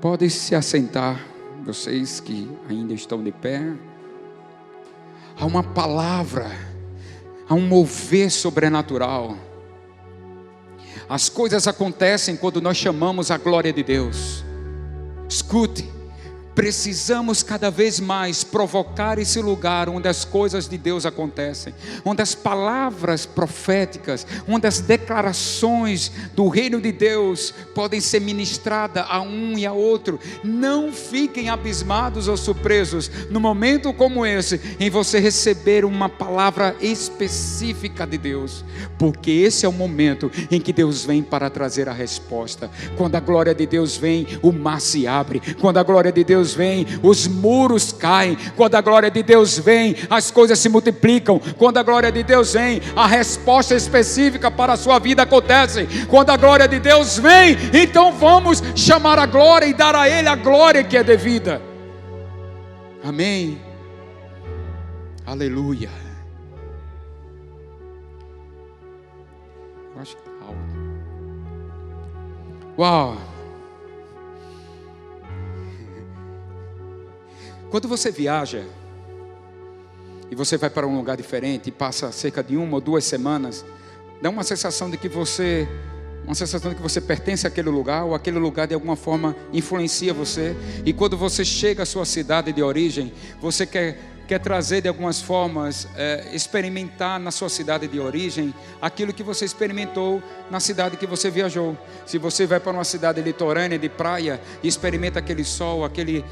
Pode se assentar, vocês que ainda estão de pé. Há uma palavra, há um mover sobrenatural. As coisas acontecem quando nós chamamos a glória de Deus. Escute, precisamos cada vez mais provocar esse lugar onde as coisas de Deus acontecem, onde as palavras proféticas, onde as declarações do reino de Deus podem ser ministradas a um e a outro. Não fiquem abismados ou surpresos no momento como esse, em você receber uma palavra específica de Deus, porque esse é o momento em que Deus vem para trazer a resposta. Quando a glória de Deus vem, o mar se abre. Quando a glória de Deus vem, os muros caem. Quando a glória de Deus vem, as coisas se multiplicam. Quando a glória de Deus vem, a resposta específica para a sua vida acontece. Quando a glória de Deus vem, então vamos chamar a glória e dar a Ele a glória que é devida. Amém. Aleluia. Eu acho que está alto. Uau. Quando você viaja e você vai para um lugar diferente e passa cerca de 1 ou 2 semanas, dá uma sensação de que você pertence àquele lugar, ou aquele lugar de alguma forma influencia você. E quando você chega à sua cidade de origem, você quer trazer de algumas formas, experimentar na sua cidade de origem aquilo que você experimentou na cidade que você viajou. Se você vai para uma cidade litorânea de praia e experimenta aquele sol, aquele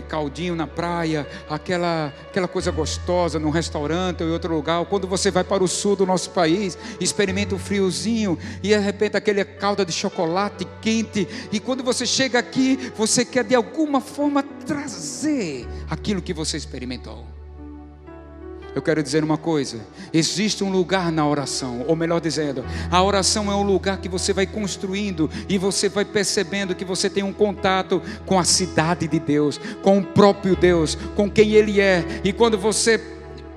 caldinho na praia, aquela coisa gostosa num restaurante ou em outro lugar, ou quando você vai para o sul do nosso país, experimenta o friozinho e de repente aquele calda de chocolate quente, e quando você chega aqui, você quer de alguma forma trazer aquilo que você experimentou. Eu quero dizer uma coisa: existe um lugar na oração, ou melhor dizendo, a oração é um lugar que você vai construindo e você vai percebendo que você tem um contato com a cidade de Deus, com o próprio Deus, com quem Ele é. E quando você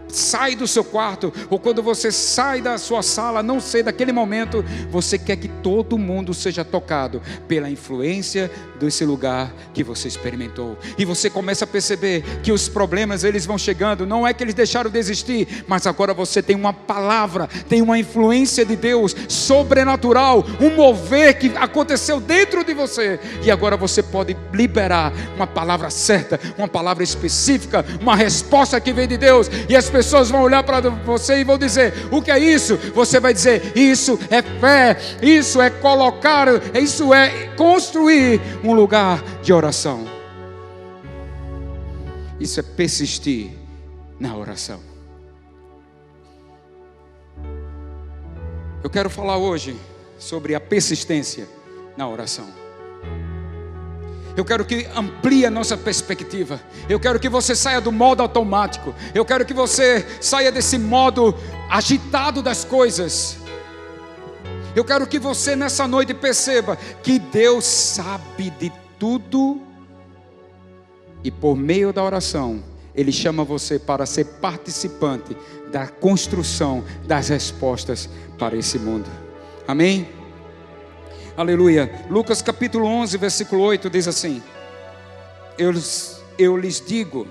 sai do seu quarto, ou quando você sai da sua sala, não sei, daquele momento, você quer que todo mundo seja tocado pela influência desse lugar que você experimentou. E você começa a perceber que os problemas, eles vão chegando, não é que eles deixaram de existir, mas agora você tem uma palavra, tem uma influência de Deus sobrenatural, um mover que aconteceu dentro de você, e agora você pode liberar uma palavra certa, uma palavra específica, uma resposta que vem de Deus, e as pessoas vão olhar para você e vão dizer: o que é isso? Você vai dizer: isso é fé, isso é colocar, isso é construir um lugar de oração. Isso é persistir na oração. Eu quero falar hoje sobre a persistência na oração. Eu quero que amplie a nossa perspectiva. Eu quero que você saia do modo automático. Eu quero que você saia desse modo agitado das coisas. Eu quero que você nessa noite perceba que Deus sabe de tudo, e por meio da oração Ele chama você para ser participante da construção das respostas para esse mundo. Amém? Aleluia. Lucas capítulo 11, versículo 8 diz assim: eu lhes digo.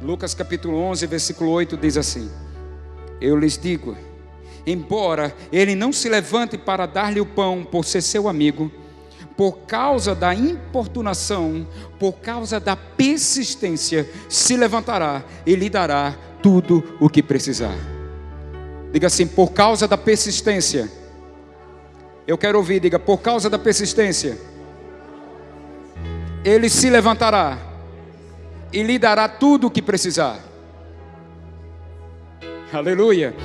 Lucas capítulo 11, versículo 8 diz assim: eu lhes digo, embora ele não se levante para dar-lhe o pão por ser seu amigo, por causa da importunação, por causa da persistência, se levantará e lhe dará tudo o que precisar. Diga assim: por causa da persistência. Eu quero ouvir, diga: por causa da persistência, Ele se levantará e lhe dará tudo o que precisar. Aleluia.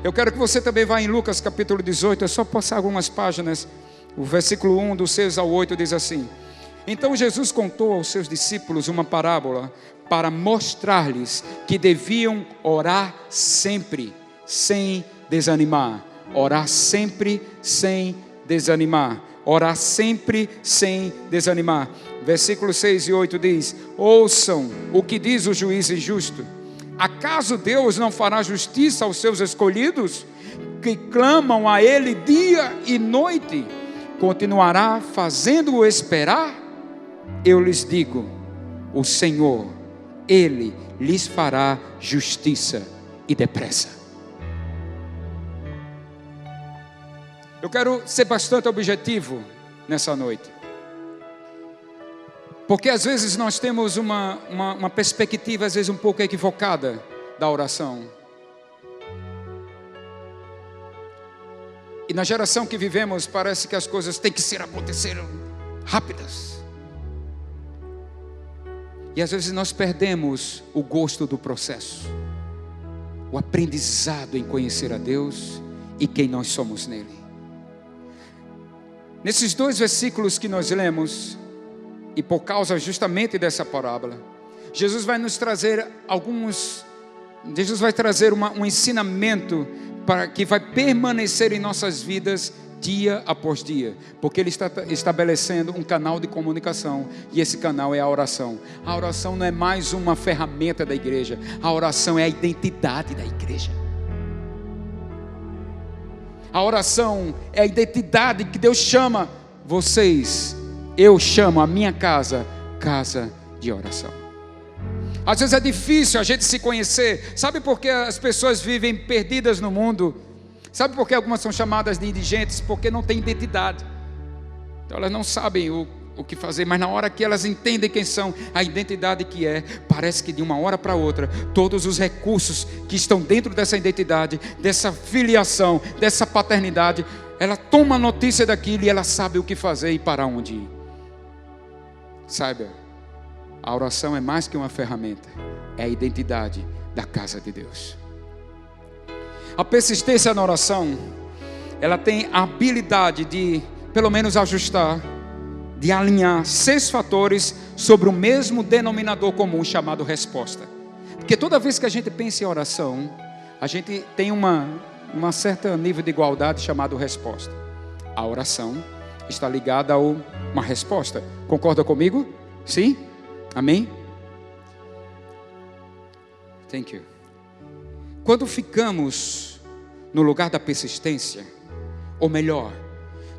Eu quero que você também vá em Lucas capítulo 18, é só passar algumas páginas. O versículo 1, do 6 ao 8 diz assim: então Jesus contou aos seus discípulos uma parábola para mostrar-lhes que deviam orar sempre, sem desanimar. Orar sempre sem desanimar. Orar sempre sem desanimar. Versículos 6 e 8 diz: ouçam o que diz o juiz injusto. Acaso Deus não fará justiça aos seus escolhidos, que clamam a Ele dia e noite? Continuará fazendo-o esperar? eu lhes digo, o Senhor, Ele lhes fará justiça e depressa. Eu quero ser bastante objetivo nessa noite. Porque às vezes nós temos uma perspectiva, às vezes um pouco equivocada da oração. E na geração que vivemos, parece que as coisas têm que acontecer rápidas. E às vezes nós perdemos o gosto do processo, o aprendizado em conhecer a Deus e quem nós somos nele. Nesses 2 versículos que nós lemos, e por causa justamente dessa parábola, Jesus vai nos trazer um ensinamento para que vai permanecer em nossas vidas dia após dia, porque Ele está estabelecendo um canal de comunicação, e esse canal é a oração. A oração não é mais uma ferramenta da igreja, a oração é a identidade da igreja. A oração é a identidade que Deus chama vocês. Eu chamo a minha casa, casa de oração. Às vezes é difícil a gente se conhecer. Sabe por que as pessoas vivem perdidas no mundo? Sabe por que algumas são chamadas de indigentes? Porque não têm identidade. Então elas não sabem o que fazer, mas na hora que elas entendem quem são, a identidade que é, parece que de uma hora para outra, todos os recursos que estão dentro dessa identidade, dessa filiação, dessa paternidade, ela toma notícia daquilo e ela sabe o que fazer e para onde ir. Saiba, a oração é mais que uma ferramenta, é a identidade da casa de Deus. A persistência na oração, ela tem a habilidade de, pelo menos, ajustar, de alinhar 6 fatores sobre o mesmo denominador comum chamado resposta. Porque toda vez que a gente pensa em oração, a gente tem uma certa nível de igualdade chamado resposta. A oração está ligada a uma resposta. Concorda comigo? Sim? Amém? Thank you. Quando ficamos no lugar da persistência, ou melhor,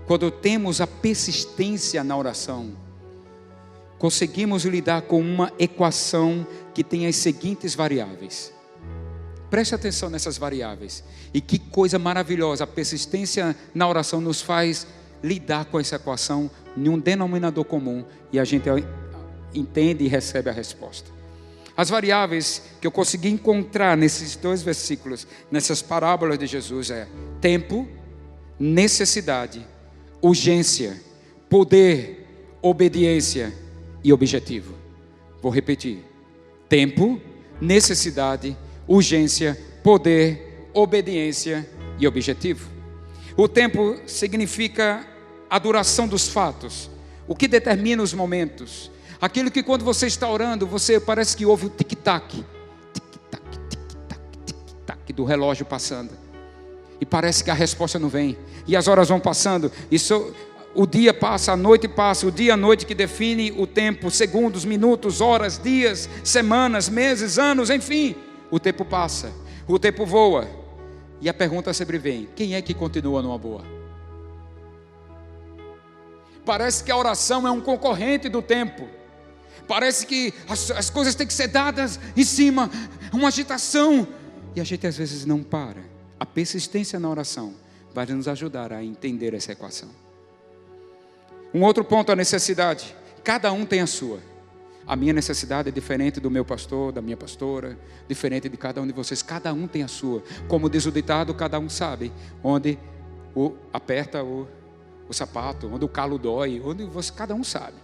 quando temos a persistência na oração, conseguimos lidar com uma equação que tem as seguintes variáveis. Preste atenção nessas variáveis. E que coisa maravilhosa, a persistência na oração nos faz lidar com essa equação em um denominador comum, e a gente entende e recebe a resposta. As variáveis que eu consegui encontrar nesses 2 versículos, nessas parábolas de Jesus, é tempo, necessidade, urgência, poder, obediência e objetivo. Vou repetir: tempo, necessidade, urgência, poder, obediência e objetivo. O tempo significa a duração dos fatos, o que determina os momentos. Aquilo que quando você está orando, você parece que ouve o tic-tac, tic-tac, tic-tac, tic-tac do relógio passando. E parece que a resposta não vem. E as horas vão passando. O dia passa, a noite passa. O dia e a noite que define o tempo. Segundos, minutos, horas, dias, semanas, meses, anos, enfim. O tempo passa. O tempo voa. E a pergunta sempre vem: quem é que continua numa boa? Parece que a oração é um concorrente do tempo. Parece que as coisas têm que ser dadas em cima. Uma agitação. E a gente às vezes não para. A persistência na oração vai nos ajudar a entender essa equação. Um outro ponto, a necessidade. Cada um tem a sua. A minha necessidade é diferente do meu pastor, da minha pastora, diferente de cada um de vocês. Cada um tem a sua. Como diz o ditado, cada um sabe onde aperta o sapato, onde o calo dói, cada um sabe.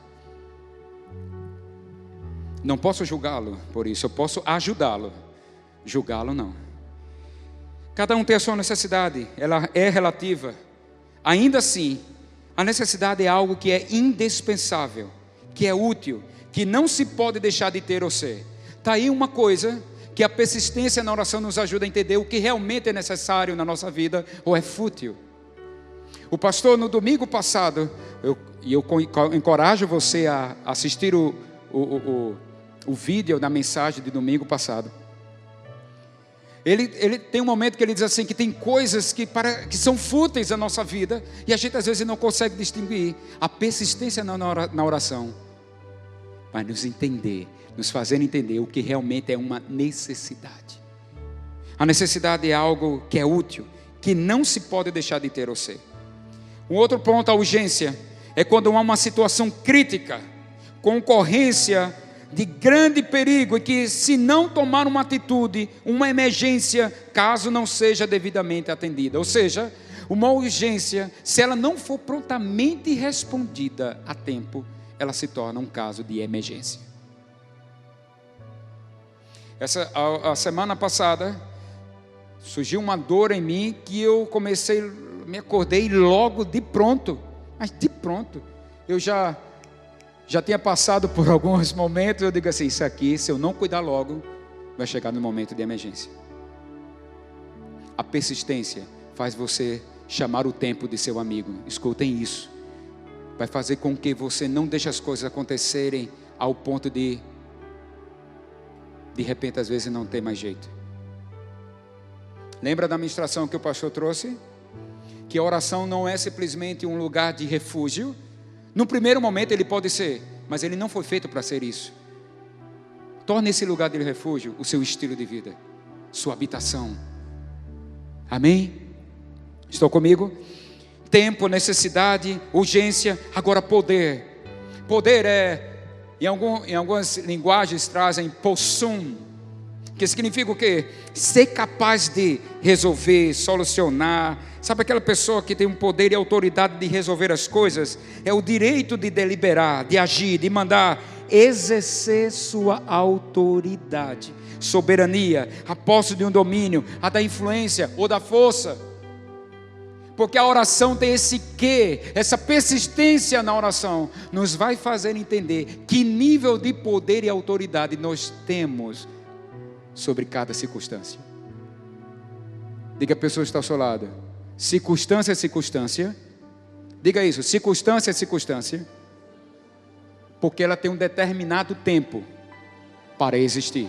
Não posso julgá-lo por isso, eu posso ajudá-lo. Julgá-lo não. Cada um tem a sua necessidade, ela é relativa. Ainda assim, a necessidade é algo que é indispensável, que é útil, que não se pode deixar de ter ou ser. Está aí uma coisa que a persistência na oração nos ajuda a entender o que realmente é necessário na nossa vida ou é fútil. O pastor, no domingo passado, eu encorajo você a assistir o vídeo da mensagem de domingo passado. Ele tem um momento que ele diz assim, que tem coisas que são fúteis na nossa vida, e a gente às vezes não consegue distinguir. A persistência na oração mas nos fazer entender o que realmente é uma necessidade. A necessidade é algo que é útil, que não se pode deixar de ter ou ser. Um outro ponto, a urgência, é quando há uma situação crítica, com ocorrência de grande perigo, e que se não tomar uma atitude, uma emergência, caso não seja devidamente atendida. Ou seja, uma urgência, se ela não for prontamente respondida a tempo, ela se torna um caso de emergência. A semana passada, surgiu uma dor em mim que eu me acordei logo de pronto. Mas de pronto, eu já tinha passado por alguns momentos, eu digo assim, isso aqui, se eu não cuidar logo, vai chegar no momento de emergência. A persistência faz você chamar o tempo de seu amigo. Escutem isso. Vai fazer com que você não deixe as coisas acontecerem ao ponto de repente, às vezes, não ter mais jeito. Lembra da ministração que o pastor trouxe? Que a oração não é simplesmente um lugar de refúgio. No primeiro momento ele pode ser, mas ele não foi feito para ser isso. Torne esse lugar de refúgio o seu estilo de vida, sua habitação. Amém? Estão comigo? Tempo, necessidade, urgência, agora poder. Poder é, em algumas linguagens trazem possum, que significa o quê? Ser capaz de resolver, solucionar. Sabe aquela pessoa que tem um poder e autoridade de resolver as coisas? É o direito de deliberar, de agir, de mandar, exercer sua autoridade, soberania, a posse de um domínio, a da influência ou da força. Porque a oração tem esse quê, essa persistência na oração, nos vai fazer entender que nível de poder e autoridade nós temos sobre cada circunstância. Diga a pessoa que está ao seu lado, circunstância é circunstância. Diga isso, circunstância é circunstância, porque ela tem um determinado tempo para existir.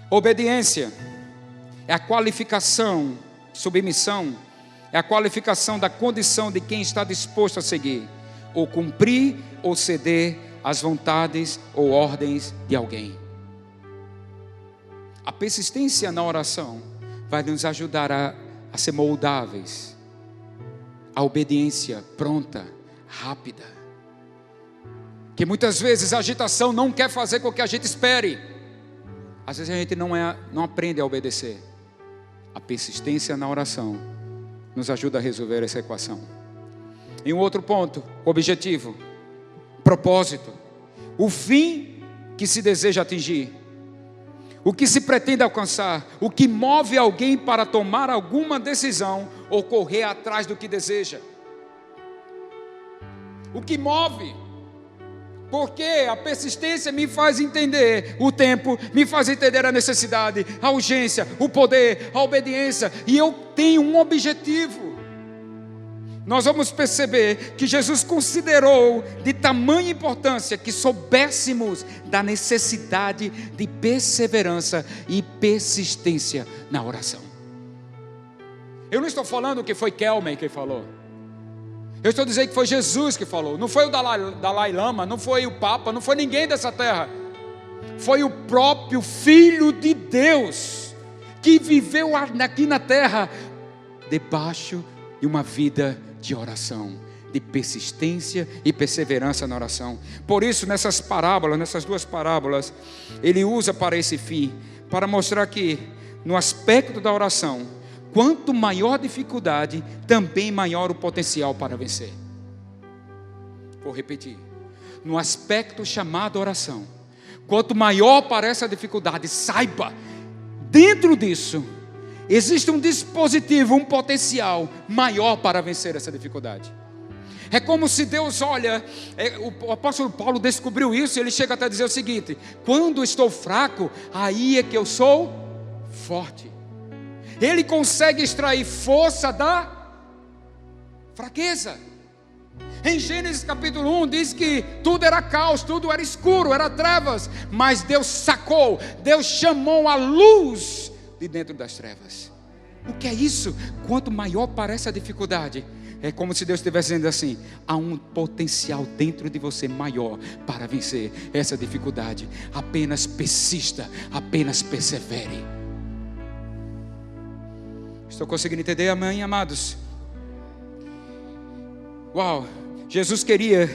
Obediência é a qualificação, submissão é a qualificação da condição de quem está disposto a seguir, ou cumprir, ou ceder às vontades ou ordens de alguém. A persistência na oração vai nos ajudar a ser moldáveis. A obediência pronta, rápida. Que muitas vezes a agitação não quer fazer com que a gente espere. Às vezes a gente não aprende a obedecer. A persistência na oração nos ajuda a resolver essa equação. E um outro ponto, objetivo, propósito, o fim que se deseja atingir, o que se pretende alcançar, o que move alguém para tomar alguma decisão ou correr atrás do que deseja. O que move? Porque a persistência me faz entender o tempo, me faz entender a necessidade, a urgência, o poder, a obediência, e eu tenho um objetivo. Nós vamos perceber que Jesus considerou de tamanha importância que soubéssemos da necessidade de perseverança e persistência na oração. Eu não estou falando que foi Kelmer que falou. Eu estou dizendo que foi Jesus que falou. Não foi o Dalai Lama, não foi o Papa, não foi ninguém dessa terra. Foi o próprio Filho de Deus que viveu aqui na terra debaixo de uma vida de oração, de persistência e perseverança na oração. Por isso, nessas duas parábolas, ele usa para esse fim, para mostrar que no aspecto da oração, quanto maior a dificuldade, também maior o potencial para vencer. Vou repetir. No aspecto chamado oração, quanto maior parece a dificuldade, saiba, dentro disso, existe um dispositivo, um potencial maior para vencer essa dificuldade. É como se Deus olha, o apóstolo Paulo descobriu isso, e ele chega até a dizer o seguinte: quando estou fraco, aí é que eu sou forte. Ele consegue extrair força da fraqueza. Em Gênesis capítulo 1 diz que tudo era caos, tudo era escuro, era trevas, mas Deus sacou, Deus chamou a luz de dentro das trevas. O que é isso? Quanto maior parece a dificuldade, é como se Deus estivesse dizendo assim: há um potencial dentro de você maior para vencer essa dificuldade. Apenas persista, apenas persevere. Estou conseguindo entender, amém, amados? Uau! Jesus queria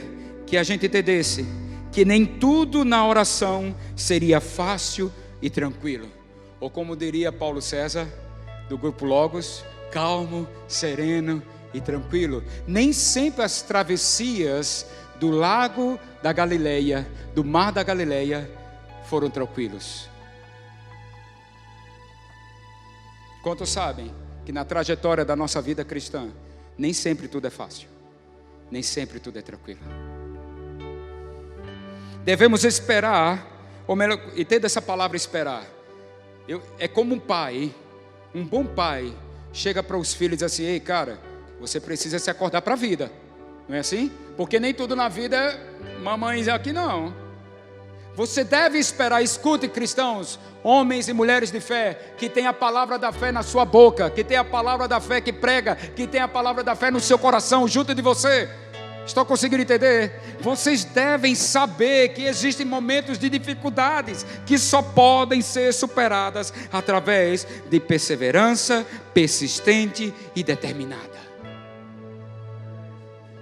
que a gente entendesse que nem tudo na oração seria fácil e tranquilo. Ou como diria Paulo César, do grupo Logos, calmo, sereno e tranquilo. Nem sempre as travessias do lago da Galileia, do mar da Galileia, foram tranquilos. Quantos sabem que na trajetória da nossa vida cristã, nem sempre tudo é fácil, nem sempre tudo é tranquilo. Devemos esperar, ou melhor, entenda essa palavra esperar. É como um pai, um bom pai, chega para os filhos e diz assim: ei cara, você precisa se acordar para a vida. Não é assim? Porque nem tudo na vida é mamães aqui não. Você deve esperar. Escute, cristãos, homens e mulheres de fé, que tem a palavra da fé na sua boca, que tem a palavra da fé que prega, que tem a palavra da fé no seu coração, junto de você. Estão conseguindo entender? Vocês devem saber que existem momentos de dificuldades que só podem ser superadas através de perseverança persistente e determinada.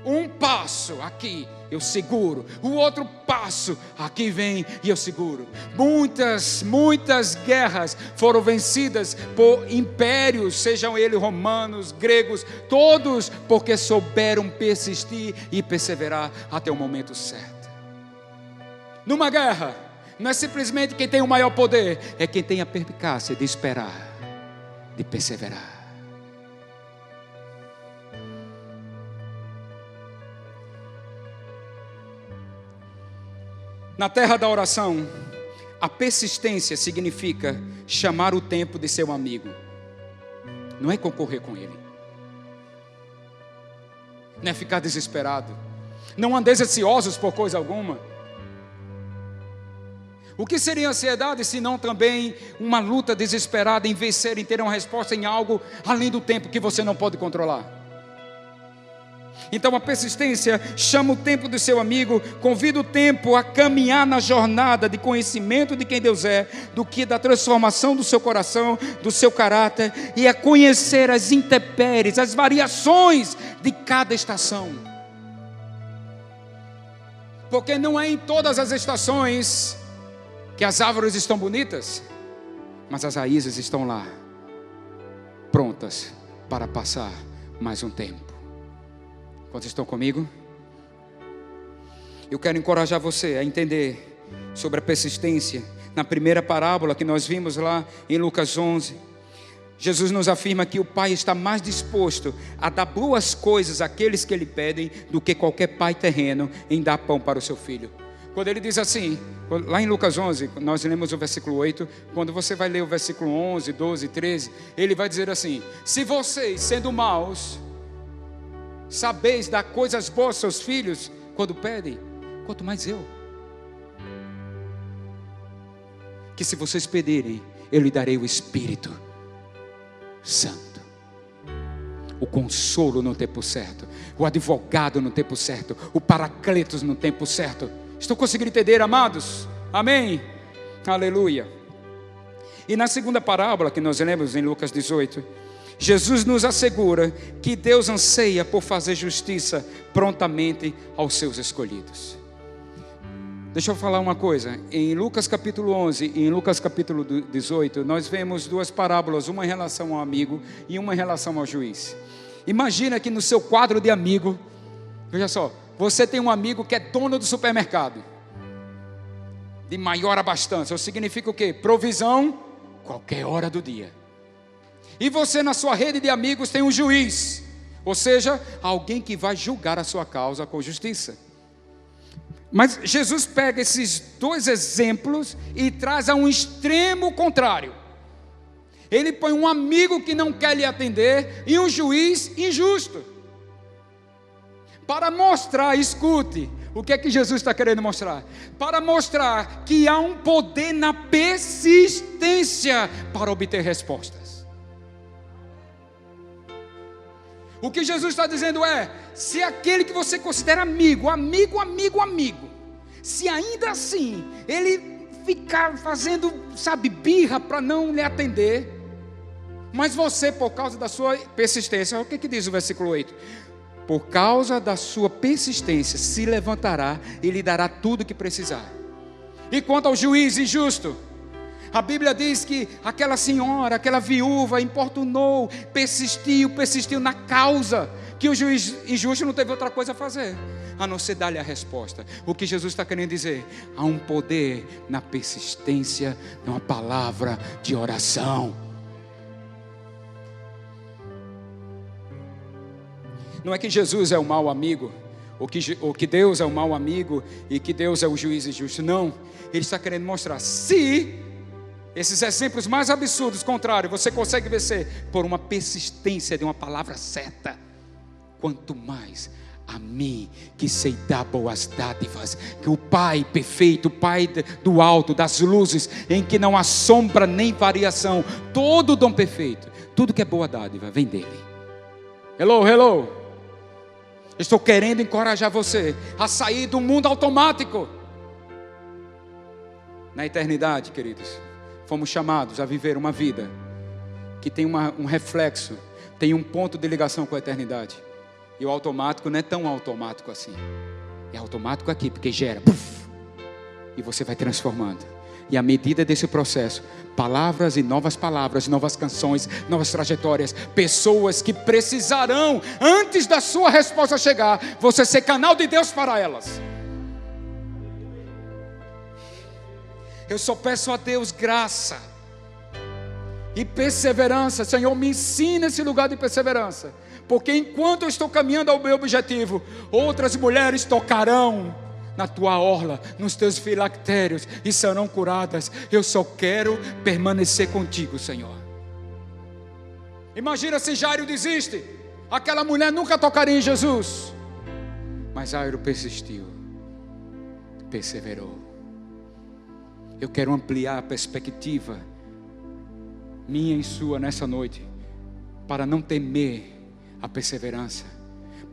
Um passo aqui eu seguro, o outro passo aqui vem e eu seguro. Muitas guerras foram vencidas por impérios, sejam eles romanos, gregos, todos porque souberam persistir e perseverar até o momento certo. Numa guerra, não é simplesmente quem tem o maior poder, é quem tem a perspicácia de esperar, de perseverar. Na terra da oração, a persistência significa chamar o tempo de seu amigo. Não é concorrer com ele. Não é ficar desesperado. Não andeis ansiosos por coisa alguma. O que seria ansiedade, se não também uma luta desesperada em vencer, em ter uma resposta em algo além do tempo que você não pode controlar? Então a persistência chama o tempo do seu amigo, convida o tempo a caminhar na jornada de conhecimento de quem Deus é, do que da transformação do seu coração, do seu caráter, e a conhecer as intempéries, as variações de cada estação. Porque não é em todas as estações que as árvores estão bonitas, mas as raízes estão lá, prontas para passar mais um tempo. Quantos estão comigo? Eu quero encorajar você a entender sobre a persistência. Na primeira parábola que nós vimos lá em Lucas 11, Jesus nos afirma que o Pai está mais disposto a dar boas coisas àqueles que lhe pedem do que qualquer pai terreno em dar pão para o seu filho. Quando ele diz assim, lá em Lucas 11, nós lemos o versículo 8, quando você vai ler o versículo 11, 12, 13, ele vai dizer assim: se vocês, sendo maus, sabeis dar coisas boas aos seus filhos quando pedem, quanto mais eu. Que se vocês pedirem, eu lhe darei o Espírito Santo, o consolo no tempo certo, o advogado no tempo certo, o paracletos no tempo certo. Estão conseguindo entender, amados? Amém? Aleluia. E na segunda parábola que nós lemos em Lucas 18, Jesus nos assegura que Deus anseia por fazer justiça prontamente aos seus escolhidos. Deixa eu falar uma coisa. Em Lucas capítulo 11 e em Lucas capítulo 18, nós vemos duas parábolas, uma em relação ao amigo e uma em relação ao juiz. Imagina que no seu quadro de amigo, veja só, você tem um amigo que é dono do supermercado, de maior abastança. Isso significa o quê? Provisão, qualquer hora do dia. E você na sua rede de amigos tem um juiz, ou seja, alguém que vai julgar a sua causa com justiça. Mas Jesus pega esses dois exemplos e traz a um extremo contrário. Ele põe um amigo que não quer lhe atender e um juiz injusto. Para mostrar, escute, o que é que Jesus está querendo mostrar? Para mostrar que há um poder na persistência para obter respostas. O que Jesus está dizendo é: se aquele que você considera amigo, se ainda assim ele ficar fazendo, birra para não lhe atender, mas você, por causa da sua persistência, o que diz o versículo 8? Por causa da sua persistência se levantará e lhe dará tudo o que precisar. E quanto ao juiz injusto, a Bíblia diz que aquela senhora, aquela viúva importunou, persistiu na causa, que o juiz injusto não teve outra coisa a fazer a não ser dar-lhe a resposta. O que Jesus está querendo dizer? Há um poder na persistência, numa palavra de oração. Não é que Jesus é o mau amigo, ou que Deus é o mau amigo e que Deus é o juiz injusto. Não, Ele está querendo mostrar, se esses exemplos mais absurdos, contrário, você consegue vencer por uma persistência de uma palavra certa, quanto mais a mim, que sei dar boas dádivas, que o Pai perfeito, o Pai do alto, das luzes, em que não há sombra nem variação, todo dom perfeito, tudo que é boa dádiva, vem dele. Hello. Estou querendo encorajar você a sair do mundo automático. Na eternidade, queridos, fomos chamados a viver uma vida que tem um reflexo, tem um ponto de ligação com a eternidade. E o automático não é tão automático assim. É automático aqui, porque gera, e você vai transformando. E à medida desse processo, palavras e novas canções, novas trajetórias, pessoas que precisarão, antes da sua resposta chegar, você ser canal de Deus para elas. Eu só peço a Deus graça e perseverança. Senhor, me ensina esse lugar de perseverança, porque enquanto eu estou caminhando ao meu objetivo, outras mulheres tocarão na tua orla, nos teus filactérios, e serão curadas. Eu só quero permanecer contigo, Senhor. Imagina se Jairo desiste, aquela mulher nunca tocaria em Jesus, mas Jairo persistiu, perseverou. Eu quero ampliar a perspectiva minha e sua nessa noite, para não temer a perseverança,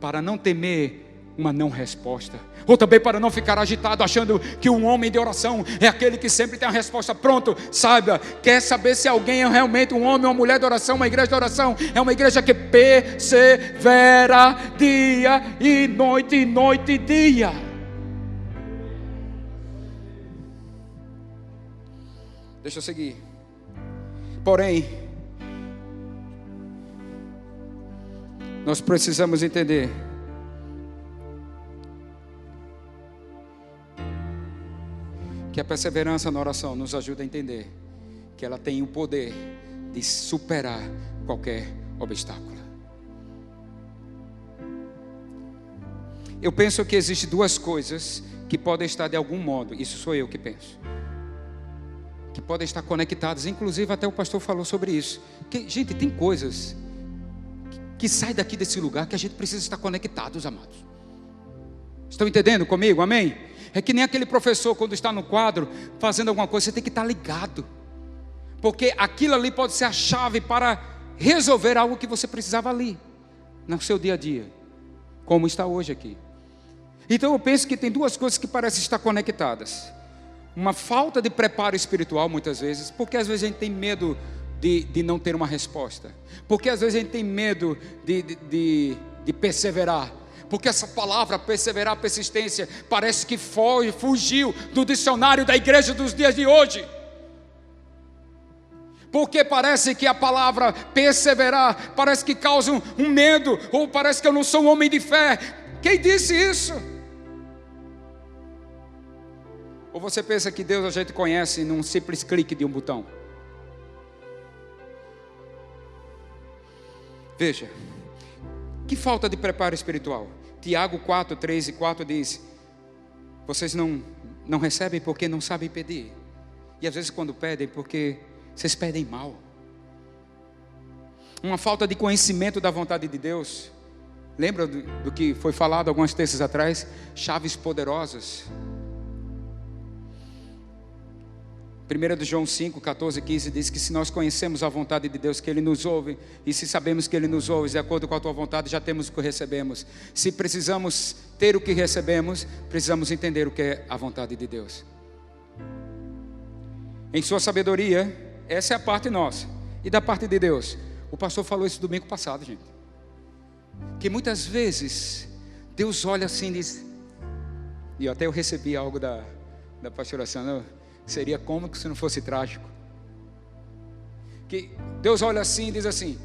para não temer uma não resposta, ou também para não ficar agitado achando que um homem de oração é aquele que sempre tem a resposta pronto. Saiba, quer saber se alguém é realmente um homem ou uma mulher de oração? Uma igreja de oração é uma igreja que persevera dia e noite e dia. Deixa eu seguir. Porém, nós precisamos entender que a perseverança na oração nos ajuda a entender que ela tem o poder de superar qualquer obstáculo. Eu penso que existem duas coisas que podem estar de algum modo, isso sou eu que penso, que podem estar conectadas, inclusive até o pastor falou sobre isso, que, gente, tem coisas que saem daqui desse lugar que a gente precisa estar conectados, amados. Estão entendendo comigo? Amém? É que nem aquele professor quando está no quadro fazendo alguma coisa, você tem que estar ligado, porque aquilo ali pode ser a chave para resolver algo que você precisava ali no seu dia a dia, como está hoje aqui. Então eu penso que tem duas coisas que parecem estar conectadas: uma falta de preparo espiritual muitas vezes, porque às vezes a gente tem medo de não ter uma resposta, porque às vezes a gente tem medo de perseverar, porque essa palavra perseverar, persistência, parece que fugiu do dicionário da igreja dos dias de hoje, porque parece que a palavra perseverar parece que causa um medo, ou parece que eu não sou um homem de fé. Quem disse isso? Ou você pensa que Deus a gente conhece num simples clique de um botão? Veja, que falta de preparo espiritual. Tiago 4, 3 e 4 diz: vocês não recebem porque não sabem pedir. E às vezes quando pedem, porque vocês pedem mal. Uma falta de conhecimento da vontade de Deus. Lembra do que foi falado algumas terças atrás? Chaves poderosas. 1 João 5, 14, 15 diz que se nós conhecemos a vontade de Deus, que Ele nos ouve, e se sabemos que Ele nos ouve, de acordo com a tua vontade, já temos o que recebemos. Se precisamos ter o que recebemos, precisamos entender o que é a vontade de Deus. Em sua sabedoria, essa é a parte nossa. E da parte de Deus? O pastor falou isso domingo passado, gente. Que muitas vezes, Deus olha assim e diz... E até eu recebi algo da pastora Sandra... Seria cômico se não fosse trágico. Que Deus olha assim e diz assim: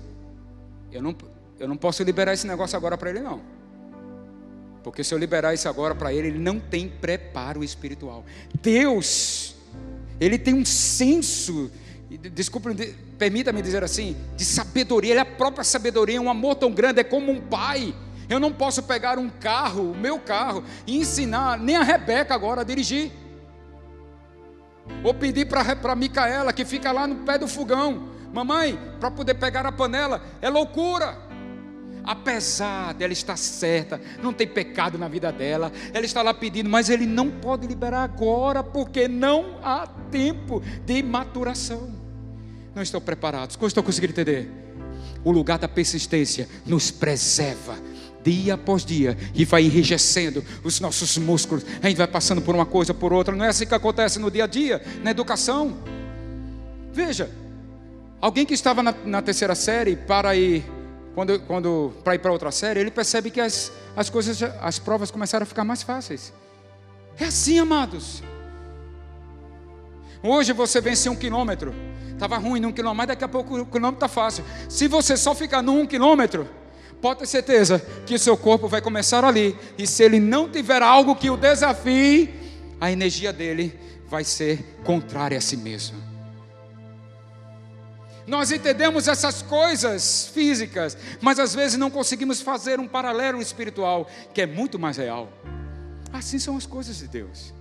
eu não posso liberar esse negócio agora para ele não. Porque se eu liberar isso agora para ele, ele não tem preparo espiritual. Deus, Ele tem um senso, desculpa, permita-me dizer assim, de sabedoria. Ele é a própria sabedoria, um amor tão grande, é como um pai. Eu não posso pegar um carro, o meu carro, e ensinar nem a Rebeca agora a dirigir. Ou pedir para Micaela, que fica lá no pé do fogão: mamãe, para poder pegar a panela. É loucura. Apesar dela estar certa, não tem pecado na vida dela, ela está lá pedindo, mas ele não pode liberar agora, porque não há tempo de maturação. Não estão preparados. Como estão conseguindo entender? O lugar da persistência nos preserva dia após dia, e vai enrijecendo os nossos músculos. A gente vai passando por uma coisa, por outra. Não é assim que acontece no dia a dia, na educação. Veja, alguém que estava na terceira série, para ir para ir para outra série, ele percebe que as coisas, as provas começaram a ficar mais fáceis. É assim, amados. Hoje você vence 1 quilômetro, estava ruim no 1 quilômetro, mas daqui a pouco o quilômetro está fácil. Se você só ficar no 1 quilômetro, pode ter certeza que o seu corpo vai começar ali. E se ele não tiver algo que o desafie, a energia dele vai ser contrária a si mesmo. Nós entendemos essas coisas físicas, mas às vezes não conseguimos fazer um paralelo espiritual, que é muito mais real. Assim são as coisas de Deus.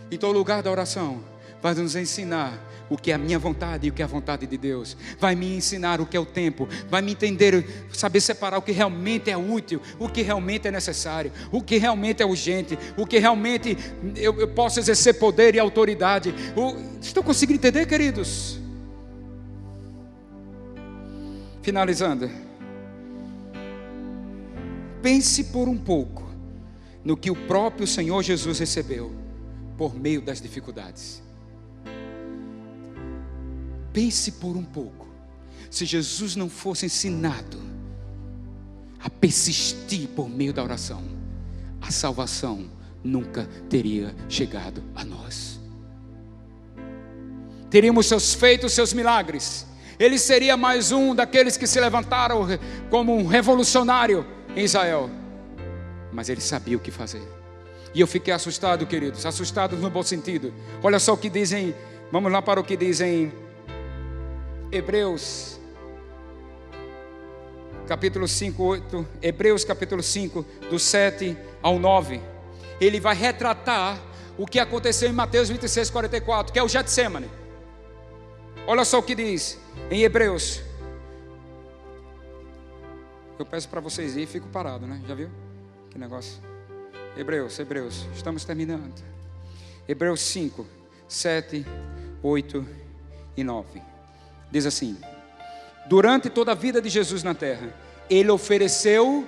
Então o lugar da oração vai nos ensinar o que é a minha vontade e o que é a vontade de Deus. Vai me ensinar o que é o tempo. Vai me entender, saber separar o que realmente é útil, o que realmente é necessário, o que realmente é urgente, o que realmente eu posso exercer poder e autoridade. Estão conseguindo entender, queridos? Finalizando, pense por um pouco no que o próprio Senhor Jesus recebeu por meio das dificuldades. Pense por um pouco. Se Jesus não fosse ensinado a persistir por meio da oração, a salvação nunca teria chegado a nós. Teríamos seus feitos, seus milagres. Ele seria mais um daqueles que se levantaram como um revolucionário em Israel. Mas ele sabia o que fazer. E eu fiquei assustado, queridos, assustado no bom sentido. Olha só o que dizem, vamos lá para o que dizem Hebreus capítulo 5, 8, Hebreus capítulo 5, do 7 ao 9. Ele vai retratar o que aconteceu em Mateus 26, 44, que é o Getsemane. Olha só o que diz em Hebreus. Eu peço para vocês ir e fico parado, né? Já viu? Que negócio. Hebreus, estamos terminando. Hebreus 5, 7, 8 e 9. Diz assim: durante toda a vida de Jesus na terra, Ele ofereceu,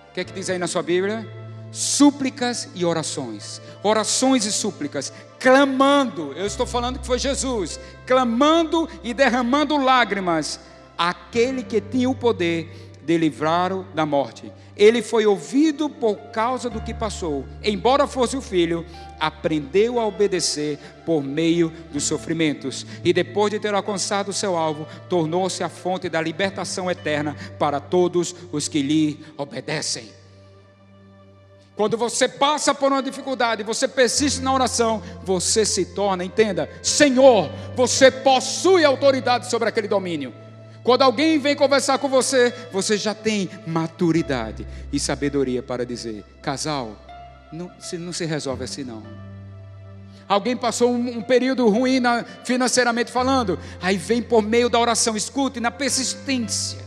o que é que diz aí na sua Bíblia? Súplicas e orações. Orações e súplicas, clamando. Eu estou falando que foi Jesus, clamando e derramando lágrimas, aquele que tinha o poder de livrá-lo da morte. Ele foi ouvido por causa do que passou. Embora fosse o filho, aprendeu a obedecer por meio dos sofrimentos. E depois de ter alcançado o seu alvo, tornou-se a fonte da libertação eterna para todos os que lhe obedecem. Quando você passa por uma dificuldade, você persiste na oração, você se torna, entenda, Senhor, você possui autoridade sobre aquele domínio. Quando alguém vem conversar com você, você já tem maturidade e sabedoria para dizer: casal, não se resolve assim não. Alguém passou um período ruim financeiramente falando, aí vem por meio da oração, escute, na persistência.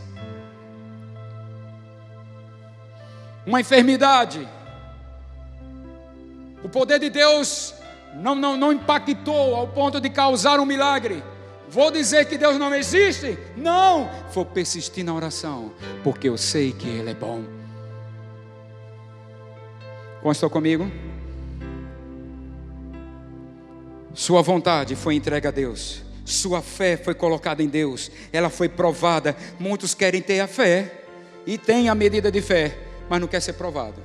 Uma enfermidade, o poder de Deus não impactou ao ponto de causar um milagre. Vou dizer que Deus não existe? Não, vou persistir na oração, porque eu sei que Ele é bom. Constou comigo? Sua vontade foi entregue a Deus, sua fé foi colocada em Deus, ela foi provada. Muitos querem ter a fé, e tem a medida de fé, mas não quer ser provado,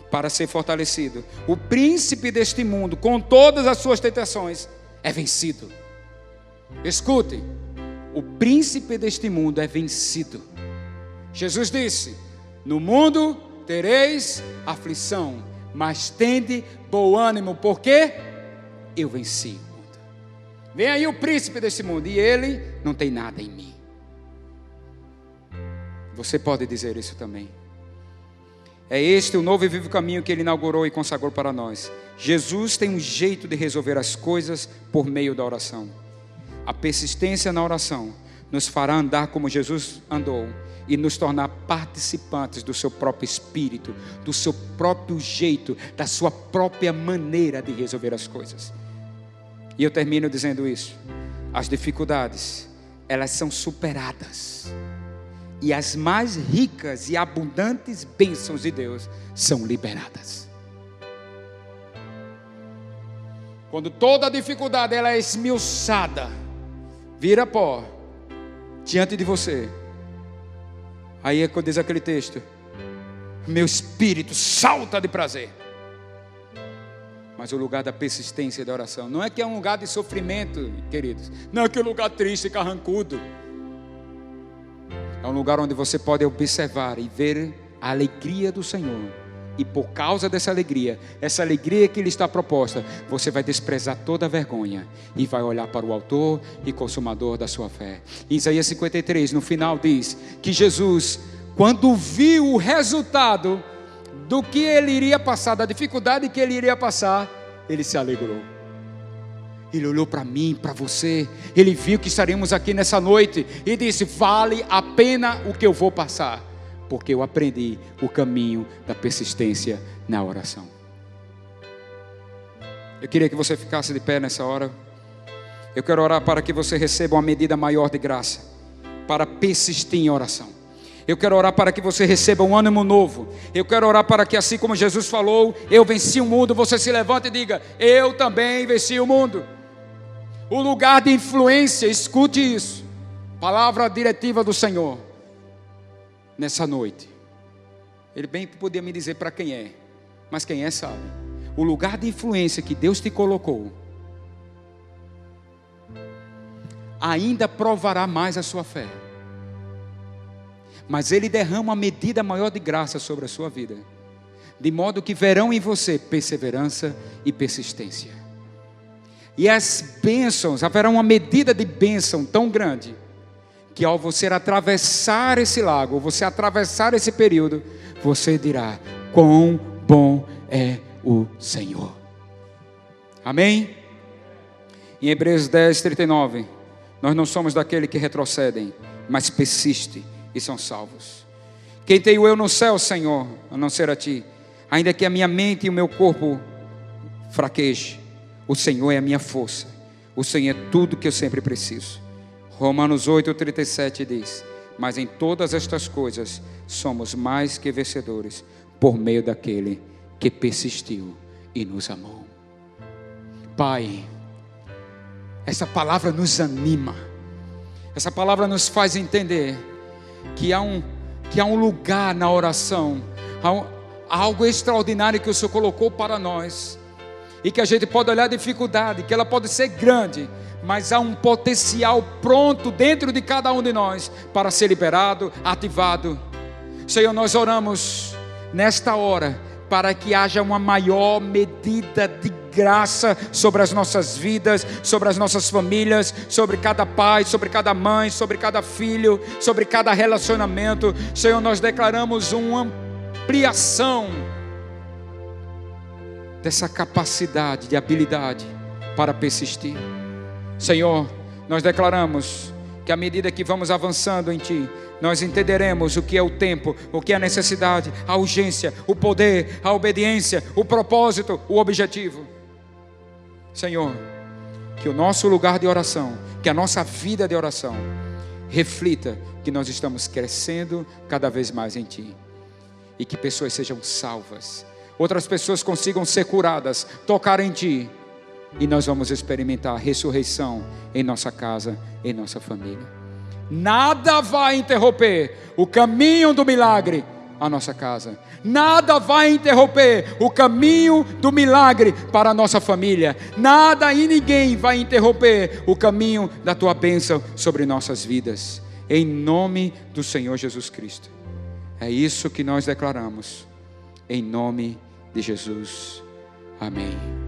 para ser fortalecido. O príncipe deste mundo, com todas as suas tentações, é vencido. Escute, o príncipe deste mundo é vencido. Jesus disse: no mundo tereis aflição, mas tende bom ânimo, porque eu venci o mundo. Vem aí o príncipe deste mundo, e ele não tem nada em mim. Você pode dizer isso também. É este o novo e vivo caminho que Ele inaugurou e consagrou para nós. Jesus tem um jeito de resolver as coisas por meio da oração. A persistência na oração nos fará andar como Jesus andou e nos tornar participantes do seu próprio espírito, do seu próprio jeito, da sua própria maneira de resolver as coisas. E eu termino dizendo isso: as dificuldades, elas são superadas, e as mais ricas e abundantes bênçãos de Deus são liberadas. Quando toda a dificuldade ela é esmiuçada, vira pó diante de você, aí é quando diz aquele texto: meu espírito salta de prazer. Mas o lugar da persistência e da oração não é que é um lugar de sofrimento, queridos, não é que é um lugar triste e carrancudo. É um lugar onde você pode observar e ver a alegria do Senhor. E por causa dessa alegria, essa alegria que lhe está proposta, você vai desprezar toda a vergonha e vai olhar para o autor e consumador da sua fé. Isaías 53, no final diz que Jesus, quando viu o resultado do que ele iria passar, da dificuldade que ele iria passar, ele se alegrou. Ele olhou para mim, para você, ele viu que estaremos aqui nessa noite e disse: vale a pena o que eu vou passar, porque eu aprendi o caminho da persistência na oração. Eu queria que você ficasse de pé nessa hora. Eu quero orar para que você receba uma medida maior de graça para persistir em oração. Eu quero orar para que você receba um ânimo novo. Eu quero orar para que, assim como Jesus falou: eu venci o mundo, você se levante e diga: eu também venci o mundo. O lugar de influência, escute isso, palavra diretiva do Senhor nessa noite. Ele bem podia me dizer para quem é, mas quem é sabe. O lugar de influência que Deus te colocou ainda provará mais a sua fé, mas Ele derrama uma medida maior de graça sobre a sua vida, de modo que verão em você perseverança e persistência. E as bênçãos, haverá uma medida de bênção tão grande, que ao você atravessar esse lago, você atravessar esse período, você dirá: quão bom é o Senhor. Amém? Em Hebreus 10, 39, nós não somos daqueles que retrocedem, mas persistem e são salvos. Quem tenho eu no céu, Senhor, a não ser a Ti? Ainda que a minha mente e o meu corpo fraqueje, o Senhor é a minha força, o Senhor é tudo que eu sempre preciso. Romanos 8:37 diz: mas em todas estas coisas somos mais que vencedores, por meio daquele que persistiu e nos amou. Pai, essa palavra nos anima, essa palavra nos faz entender que há um lugar na oração, há algo extraordinário que o Senhor colocou para nós, e que a gente pode olhar a dificuldade, que ela pode ser grande, mas há um potencial pronto dentro de cada um de nós para ser liberado, ativado. Senhor, nós oramos nesta hora para que haja uma maior medida de graça sobre as nossas vidas, sobre as nossas famílias, sobre cada pai, sobre cada mãe, sobre cada filho, sobre cada relacionamento. Senhor, nós declaramos uma ampliação dessa capacidade, de habilidade para persistir. Senhor, nós declaramos que à medida que vamos avançando em Ti, nós entenderemos o que é o tempo, o que é a necessidade, a urgência, o poder, a obediência, o propósito, o objetivo. Senhor, que o nosso lugar de oração, que a nossa vida de oração reflita que nós estamos crescendo cada vez mais em Ti. E que pessoas sejam salvas, outras pessoas consigam ser curadas, tocar em Ti. E nós vamos experimentar a ressurreição em nossa casa, em nossa família. Nada vai interromper o caminho do milagre à nossa casa. Nada vai interromper o caminho do milagre para a nossa família. Nada e ninguém vai interromper o caminho da Tua bênção sobre nossas vidas. Em nome do Senhor Jesus Cristo. É isso que nós declaramos. Em nome de Jesus. Amém.